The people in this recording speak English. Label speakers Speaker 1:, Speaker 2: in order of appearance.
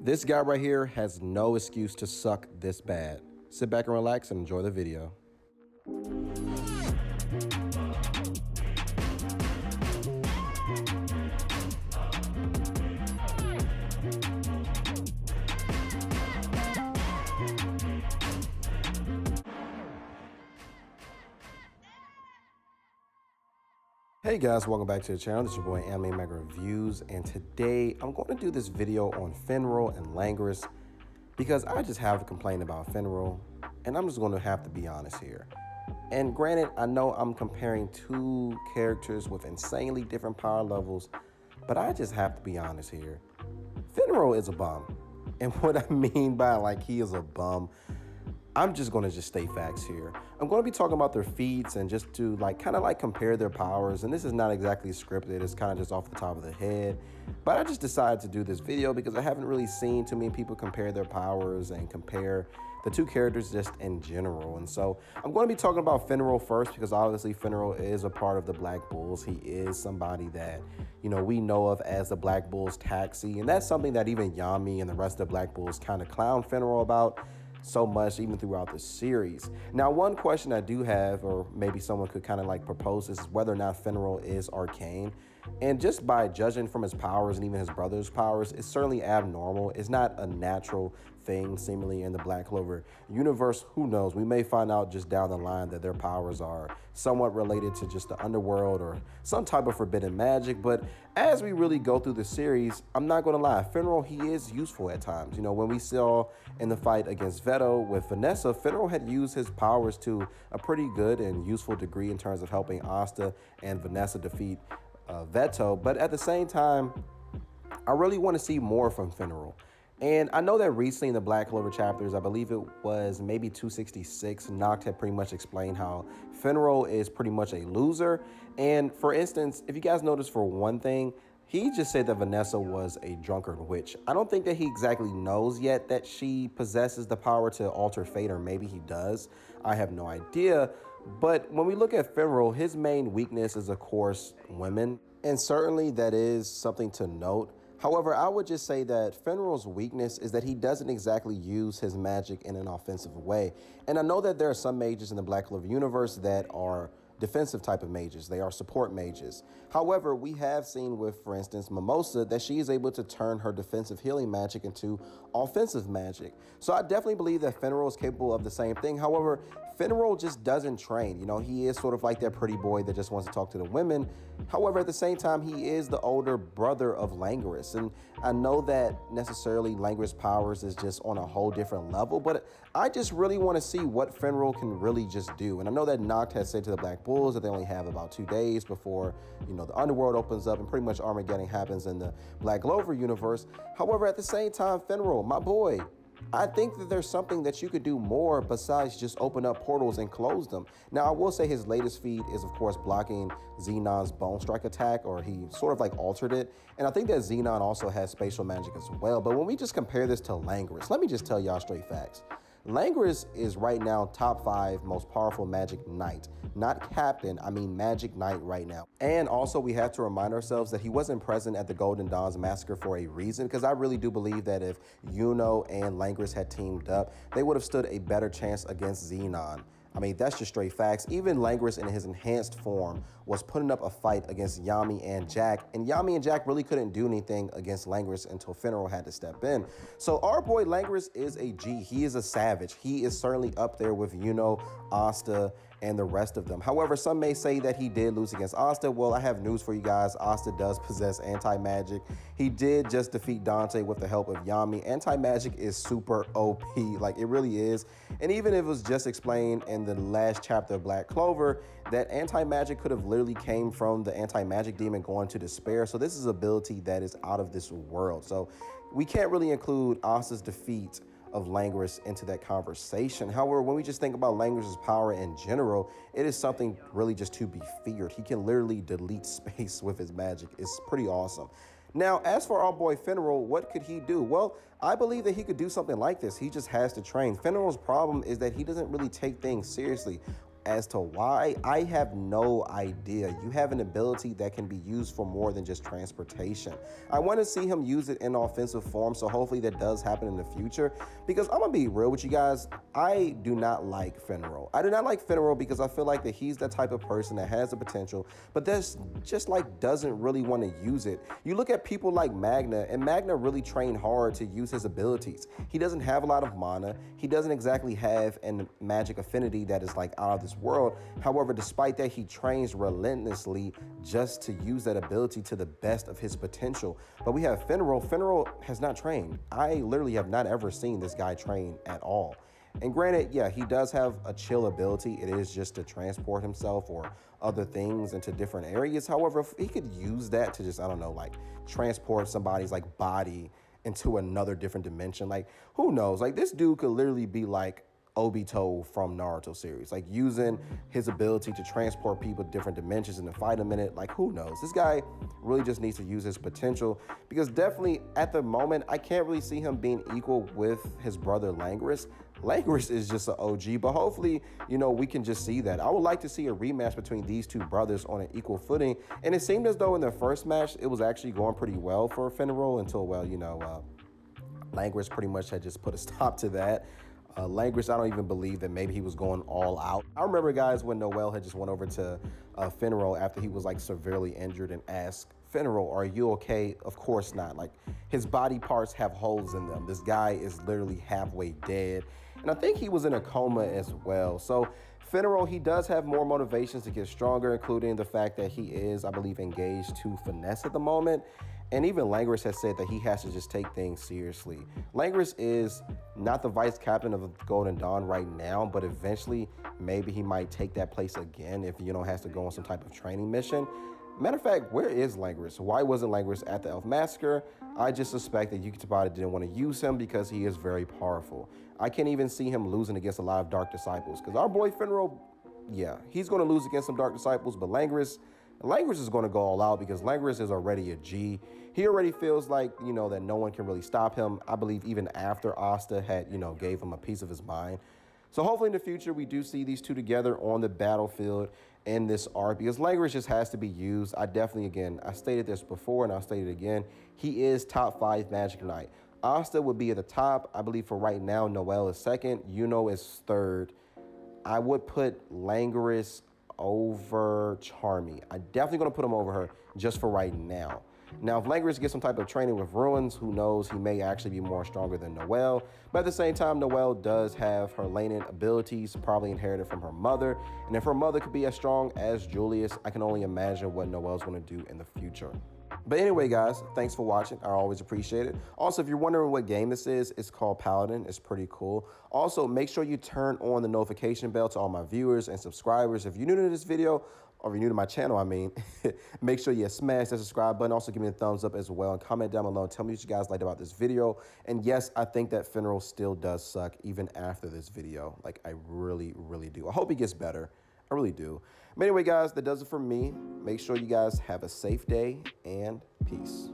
Speaker 1: This guy right here has no excuse to suck this bad. Sit back and relax and enjoy the video. Hey guys, welcome back to the channel. This is your boy Anime Mega Reviews, and today I'm going to do this video on finral and Langris because I just have a complaint about finral, and I'm just going to have to be honest here. And granted, I know I'm comparing two characters with insanely different power levels, but I just have to be honest here. Finral is a bum, and what I mean by like he is a bum, I'm just going to state facts here. I'm going to be talking about their feats and just to kind of compare their powers. And this is not exactly scripted. It's kind of just off the top of the head. But I just decided to do this video because I haven't really seen too many people compare their powers and compare the two characters just in general. And so I'm going to be talking about finral first because obviously finral is a part of the Black Bulls. He is somebody that, you know, we know of as the Black Bulls taxi. And that's something that even Yami and the rest of the Black Bulls kind of clown finral about so much even throughout the series. Now, one question I do have, or maybe someone could kind of propose this, is whether or not finral is arcane. And just by judging from his powers and even his brother's powers, it's certainly abnormal. It's not a natural thing seemingly in the Black Clover universe. Who knows? We may find out just down the line that their powers are somewhat related to just the underworld or some type of forbidden magic. But as we really go through the series, I'm not going to lie, finral, he is useful at times. You know, when we saw in the fight against Veto with Vanessa, finral had used his powers to a pretty good and useful degree in terms of helping Asta and Vanessa defeat Veto. But at the same time, I really want to see more from finral. And I know that recently in the Black Clover chapters, I believe it was maybe 266, Noct had pretty much explained how finral is pretty much a loser. And for instance, if you guys notice, for one thing, he just said that Vanessa was a drunkard witch. I don't think that he exactly knows yet that she possesses the power to alter fate, or maybe he does. I have no idea. But when we look at finral, his main weakness is, of course, women. And certainly that is something to note. However, I would just say that finral's weakness is that he doesn't exactly use his magic in an offensive way. And I know that there are some mages in the Black Clover universe that are defensive type of mages. They are support mages. However, we have seen with, for instance, Mimosa, that she is able to turn her defensive healing magic into offensive magic. So I definitely believe that finral is capable of the same thing. However, finral just doesn't train. You know, he is sort of like that pretty boy that just wants to talk to the women. However, at the same time, he is the older brother of Langris. And I know that necessarily Langris' powers is just on a whole different level, but I just really want to see what finral can really just do. And I know that Noct has said to the Black Bulls that they only have about 2 days before, you know, the underworld opens up and pretty much Armageddon happens in the Black Clover universe. However, at the same time, finral, my boy, I think that there's something that you could do more besides just open up portals and close them. Now, I will say his latest feat is, of course, blocking Xenon's Bone Strike attack, or he sort of altered it. And I think that Xenon also has spatial magic as well. But when we just compare this to Langris, let me just tell y'all straight facts. Langris is right now top 5 most powerful magic knight. Not captain, I mean magic knight right now. And also we have to remind ourselves that he wasn't present at the Golden Dawn's massacre for a reason, because I really do believe that if Yuno and Langris had teamed up, they would have stood a better chance against Xenon. I mean, that's just straight facts. Even Langris in his enhanced form was putting up a fight against Yami and Jack, and Yami and Jack really couldn't do anything against Langris until finral had to step in. So our boy Langris is a G. He is a savage. He is certainly up there with Yuno, Asta, and the rest of them. However, some may say that he did lose against Asta. Well, I have news for you guys. Asta does possess anti-magic. He did just defeat Dante with the help of Yami. Anti-magic is super OP, like it really is. And even if it was just explained in the last chapter of Black Clover, that anti-magic could have literally came from the anti-magic demon going to despair. So this is an ability that is out of this world. So we can't really include Asta's defeat of Langris into that conversation. However, when we just think about Langris's power in general, it is something really just to be feared. He can literally delete space with his magic. It's pretty awesome. Now, as for our boy finral, what could he do? Well, I believe that he could do something like this. He just has to train. Finral's problem is that he doesn't really take things seriously. As to why, I have no idea. You have an ability that can be used for more than just transportation. I want to see him use it in offensive form, so hopefully that does happen in the future. Because I'm going to be real with you guys, I do not like finral. I do not like finral because I feel like that he's the type of person that has the potential, but that's just like doesn't really want to use it. You look at people like Magna, and Magna really trained hard to use his abilities. He doesn't have a lot of mana. He doesn't exactly have an magic affinity that is like out of this world. However, despite that, he trains relentlessly just to use that ability to the best of his potential. But we have finral. Finral has not trained. I literally have not ever seen this guy train at all. And granted, yeah, he does have a chill ability. It is just to transport himself or other things into different areas. However, if he could use that to just, I don't know, like transport somebody's like body into another different dimension, like who knows? Like this dude could literally be like Obito from Naruto series, like using his ability to transport people to different dimensions and to fight them in it. Like who knows? This guy really just needs to use his potential, because definitely at the moment I can't really see him being equal with his brother Langris. Langris is just an OG, but hopefully, you know, we can just see that. I would like to see a rematch between these two brothers on an equal footing. And it seemed as though in their first match, it was actually going pretty well for finral until, well, you know, Langris pretty much had just put a stop to that. Langris, I don't even believe that maybe he was going all out. I remember, guys, when Noel had just went over to finral after he was like severely injured and asked, "Finral, are you okay?" Of course not. Like his body parts have holes in them. This guy is literally halfway dead. And I think he was in a coma as well. So finral, he does have more motivations to get stronger, including the fact that he is, I believe, engaged to finesse at the moment. And even Langris has said that he has to just take things seriously. Langris is not the vice captain of Golden Dawn right now, but eventually maybe he might take that place again if, you know, has to go on some type of training mission. Matter of fact, where is Langris? Why wasn't Langris at the Elf Massacre? I just suspect that Yuki Tabata didn't want to use him because he is very powerful. I can't even see him losing against a lot of Dark Disciples, because our boy finral, yeah, he's going to lose against some Dark Disciples, but Langris is going to go all out because Langris is already a G. He already feels like, you know, that no one can really stop him. I believe even after Asta had, you know, gave him a piece of his mind. So hopefully in the future, we do see these two together on the battlefield in this arc, because Langris just has to be used. I definitely, again, I stated this before and I'll state it again. He is top 5 Magic Knight. Asta would be at the top. I believe for right now, Noel is second. Yuno is third. I would put Langris over Charmy. I'm definitely going to put him over her just for right now. Now, if Langris gets some type of training with Ruins, who knows, he may actually be more stronger than Noel. But at the same time, Noel does have her laning abilities, probably inherited from her mother. And if her mother could be as strong as Julius, I can only imagine what Noel's going to do in the future. But anyway, guys, thanks for watching. I always appreciate it. Also, if you're wondering what game this is, it's called Paladin. It's pretty cool. Also, make sure you turn on the notification bell to all my viewers and subscribers. If you're new to this video, or if you're new to my channel, I mean, make sure you smash that subscribe button. Also, give me a thumbs up as well. And comment down below and tell me what you guys liked about this video. And yes, I think that finral still does suck even after this video. Like, I really, really do. I hope he gets better. I really do. But anyway, guys, that does it for me. Make sure you guys have a safe day and peace.